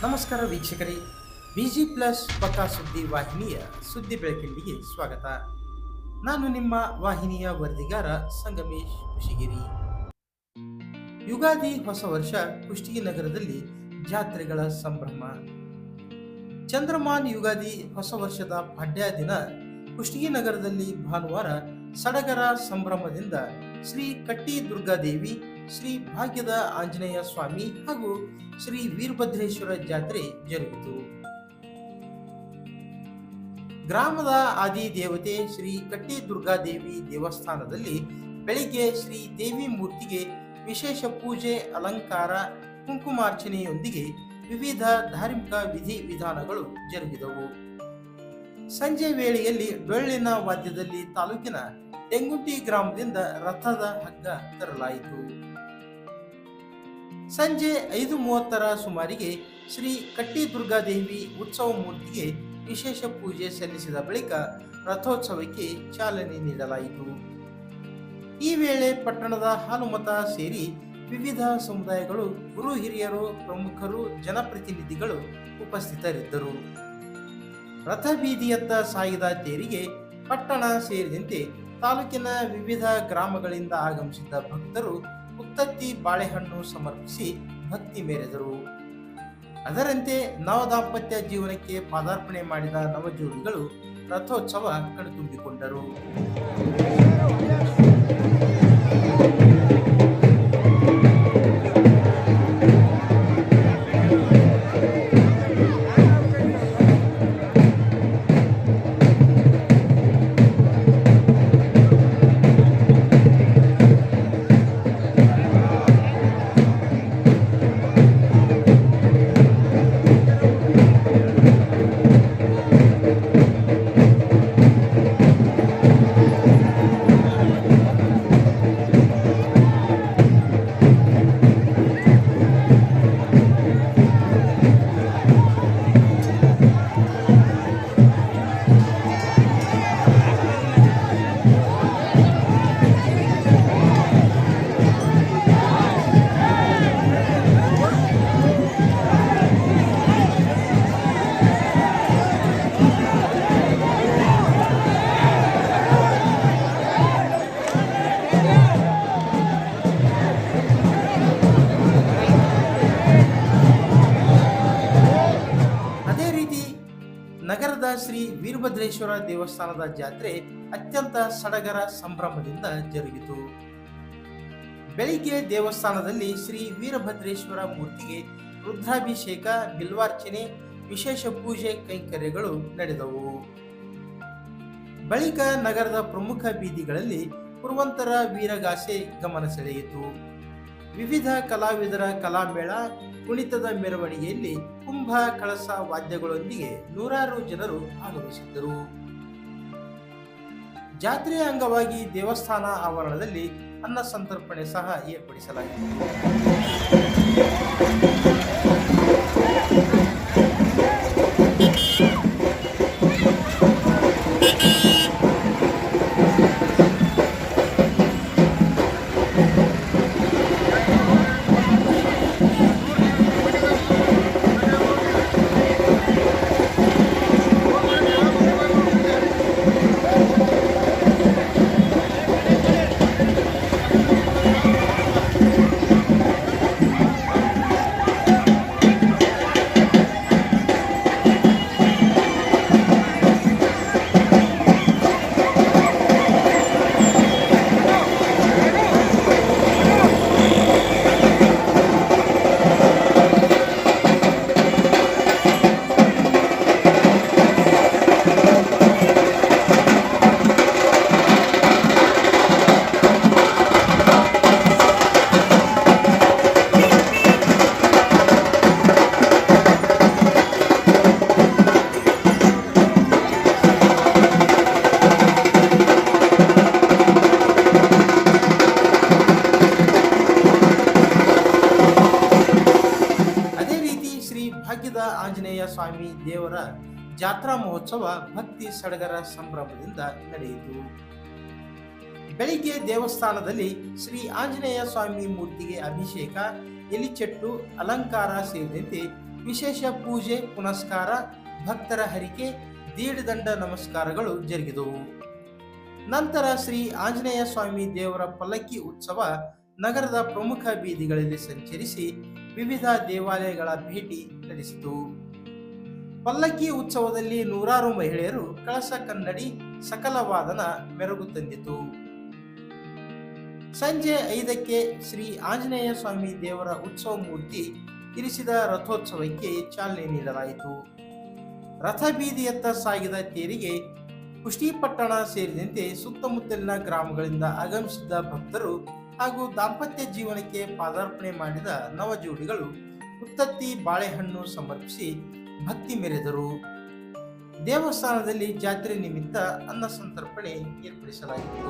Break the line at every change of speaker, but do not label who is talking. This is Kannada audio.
ನಮಸ್ಕಾರ ವೀಕ್ಷಕರೇ, ಬಿಜಿ ಪ್ಲಸ್ ಪಕ್ಕಾ ಸುದ್ದಿ ವಾಹಿನಿಯ ಸುದ್ದಿ ಬೆಳಕಿಂಡಿಗೆ ಸ್ವಾಗತ. ನಾನು ನಿಮ್ಮ ವಾಹಿನಿಯ ವರದಿಗಾರ ಸಂಗಮೇಶ್ ಕುಶಿಗಿರಿ. ಯುಗಾದಿ ಹೊಸ ವರ್ಷ ಕುಷ್ಟಗಿ ನಗರದಲ್ಲಿ ಜಾತ್ರೆಗಳ ಸಂಭ್ರಮ. ಚಂದ್ರಮಾನ್ ಯುಗಾದಿ ಹೊಸ ವರ್ಷದ ಪಾಡ್ಯ ದಿನ ಕುಷ್ಟಗಿ ನಗರದಲ್ಲಿ ಭಾನುವಾರ ಸಡಗರ ಸಂಭ್ರಮದಿಂದ ಶ್ರೀ ಕಟ್ಟಿ ದುರ್ಗಾದೇವಿ, ಶ್ರೀ ಭಾಗ್ಯದ ಆಂಜನೇಯ ಸ್ವಾಮಿ ಹಾಗೂ ಶ್ರೀ ವೀರಭದ್ರೇಶ್ವರ ಜಾತ್ರೆ ಜರುಗಿತು. ಗ್ರಾಮದ ಆದಿ ದೇವತೆ ಶ್ರೀ ಕಟ್ಟಿ ದುರ್ಗಾದೇವಿ ದೇವಸ್ಥಾನದಲ್ಲಿ ಬೆಳಿಗ್ಗೆ ಶ್ರೀ ದೇವಿ ಮೂರ್ತಿಗೆ ವಿಶೇಷ ಪೂಜೆ, ಅಲಂಕಾರ, ಕುಂಕುಮಾರ್ಚನೆಯೊಂದಿಗೆ ವಿವಿಧ ಧಾರ್ಮಿಕ ವಿಧಿ ವಿಧಾನಗಳು ಜರುಗಿದವು. ಸಂಜೆ ವೇಳೆಯಲ್ಲಿ ಡೊಳ್ಳಿನ ವಾದ್ಯದಲ್ಲಿ ತಾಲೂಕಿನ ತೆಂಗುಂಟಿ ಗ್ರಾಮದಿಂದ ರಥದ ಹಗ್ಗ ತರಲಾಯಿತು. ಸಂಜೆ 5:30 ಸುಮಾರಿಗೆ ಶ್ರೀ ಕಟ್ಟಿ ದುರ್ಗಾದೇವಿ ಉತ್ಸವ ಮೂರ್ತಿಗೆ ವಿಶೇಷ ಪೂಜೆ ಸಲ್ಲಿಸಿದ ಬಳಿಕ ರಥೋತ್ಸವಕ್ಕೆ ಚಾಲನೆ ನೀಡಲಾಯಿತು. ಈ ವೇಳೆ ಪಟ್ಟಣದ ಹಾಲುಮತ ಸೇರಿ ವಿವಿಧ ಸಮುದಾಯಗಳು, ಗುರು ಹಿರಿಯರು, ಪ್ರಮುಖರು, ಜನಪ್ರತಿನಿಧಿಗಳು ಉಪಸ್ಥಿತರಿದ್ದರು. ರಥ ಬೀದಿಯತ್ತ ಸಾಗಿದ ತೇರಿಗೆ ಪಟ್ಟಣ ಸೇರಿದಂತೆ ತಾಲೂಕಿನ ವಿವಿಧ ಗ್ರಾಮಗಳಿಂದ ಆಗಮಿಸಿದ್ದ ಭಕ್ತರು ಉತ್ತತ್ತಿ ಬಾಳೆಹಣ್ಣು ಸಮರ್ಪಿಸಿ ಭಕ್ತಿ ಮೆರೆದರು. ಅದರಂತೆ ನವದಾಂಪತ್ಯ ಜೀವನಕ್ಕೆ ಪಾದಾರ್ಪಣೆ ಮಾಡಿದ ನವಜೋಡಿಗಳು ರಥೋತ್ಸವ ಕಣ್ತುಂಬಿಕೊಂಡರು. ನಗರದ ಶ್ರೀ ವೀರಭದ್ರೇಶ್ವರ ದೇವಸ್ಥಾನದ ಜಾತ್ರೆ ಅತ್ಯಂತ ಸಡಗರ ಸಂಭ್ರಮದಿಂದ ಜರುಗಿತು. ಬೆಳಿಗ್ಗೆ ದೇವಸ್ಥಾನದಲ್ಲಿ ಶ್ರೀ ವೀರಭದ್ರೇಶ್ವರ ಮೂರ್ತಿಗೆ ರುದ್ರಾಭಿಷೇಕ, ಬಿಲ್ವಾರ್ಚನೆ, ವಿಶೇಷ ಪೂಜೆ ಕೈಂಕರ್ಯಗಳು ನಡೆದವು. ಬಳಿಕ ನಗರದ ಪ್ರಮುಖ ಬೀದಿಗಳಲ್ಲಿ ಪುರವಂತರ ವೀರಗಾಸೆ ಗಮನ ಸೆಳೆಯಿತು. ವಿವಿಧ ಕಲಾವಿದರ ಕಲಾಮೇಳ, ಕುಣಿತದ ಮೆರವಣಿಗೆಯಲ್ಲಿ ಕುಂಭ ಕಳಸ ವಾದ್ಯಗಳೊಂದಿಗೆ ನೂರಾರು ಜನರು ಆಗಮಿಸಿದ್ದರು. ಜಾತ್ರೆಯ ಅಂಗವಾಗಿ ದೇವಸ್ಥಾನ ಆವರಣದಲ್ಲಿ ಅನ್ನ ಸಂತರ್ಪಣೆ ಸಹ ಏರ್ಪಡಿಸಲಾಯಿತು. ಭಾಗ್ಯದ ಆಂಜನೇಯ ಸ್ವಾಮಿ ದೇವರ ಜಾತ್ರಾ ಮಹೋತ್ಸವ ಭಕ್ತಿ ಸಡಗರ ಸಂಭ್ರಮದಿಂದ ನಡೆಯಿತು. ಬೆಳಿಗ್ಗೆ ದೇವಸ್ಥಾನದಲ್ಲಿ ಶ್ರೀ ಆಂಜನೇಯ ಸ್ವಾಮಿ ಮೂರ್ತಿಗೆ ಅಭಿಷೇಕ, ಎಲಿಚೆಟ್ಟು, ಅಲಂಕಾರ ಸೇರಿದಂತೆ ವಿಶೇಷ ಪೂಜೆ ಪುನಸ್ಕಾರ, ಭಕ್ತರ ಹರಿಕೆ, ದೀಡ್ದಂಡ ನಮಸ್ಕಾರಗಳು ಜರುಗಿದವು. ನಂತರ ಶ್ರೀ ಆಂಜನೇಯ ಸ್ವಾಮಿ ದೇವರ ಪಲ್ಲಕ್ಕಿ ಉತ್ಸವ ನಗರದ ಪ್ರಮುಖ ಬೀದಿಗಳಲ್ಲಿ ಸಂಚರಿಸಿ ವಿವಿಧ ದೇವಾಲಯಗಳ ಭೇಟಿ ನಡೆಸಿತು. ಪಲ್ಲಕ್ಕಿ ಉತ್ಸವದಲ್ಲಿ ನೂರಾರು ಮಹಿಳೆಯರು ಕಳಸ ಕನ್ನಡಿ ಸಕಲ ವಾದನ ಮೆರುಗು ತಂದಿತು. ಸಂಜೆ 5ಕ್ಕೆ ಶ್ರೀ ಆಂಜನೇಯ ಸ್ವಾಮಿ ದೇವರ ಉತ್ಸವ ಮೂರ್ತಿ ಇರಿಸಿದ ರಥೋತ್ಸವಕ್ಕೆ ಚಾಲನೆ ನೀಡಲಾಯಿತು. ರಥ ಬೀದಿಯತ್ತ ಸಾಗಿದ ತೇರಿಗೆ ಕುಷ್ಟಗಿಪಟ್ಟಣ ಸೇರಿದಂತೆ ಸುತ್ತಮುತ್ತಲಿನ ಗ್ರಾಮಗಳಿಂದ ಆಗಮಿಸಿದ್ದ ಭಕ್ತರು ಹಾಗೂ ದಾಂಪತ್ಯ ಜೀವನಕ್ಕೆ ಪಾದಾರ್ಪಣೆ ಮಾಡಿದ ನವಜೋಡಿಗಳು ಉತ್ತತ್ತಿ ಬಾಳೆಹಣ್ಣು ಸಮರ್ಪಿಸಿ ಭಕ್ತಿ ಮೆರೆದರು. ದೇವಸ್ಥಾನದಲ್ಲಿ ಜಾತ್ರೆ ನಿಮಿತ್ತ ಅನ್ನ ಸಂತರ್ಪಣೆ ಏರ್ಪಡಿಸಲಾಗಿತ್ತು.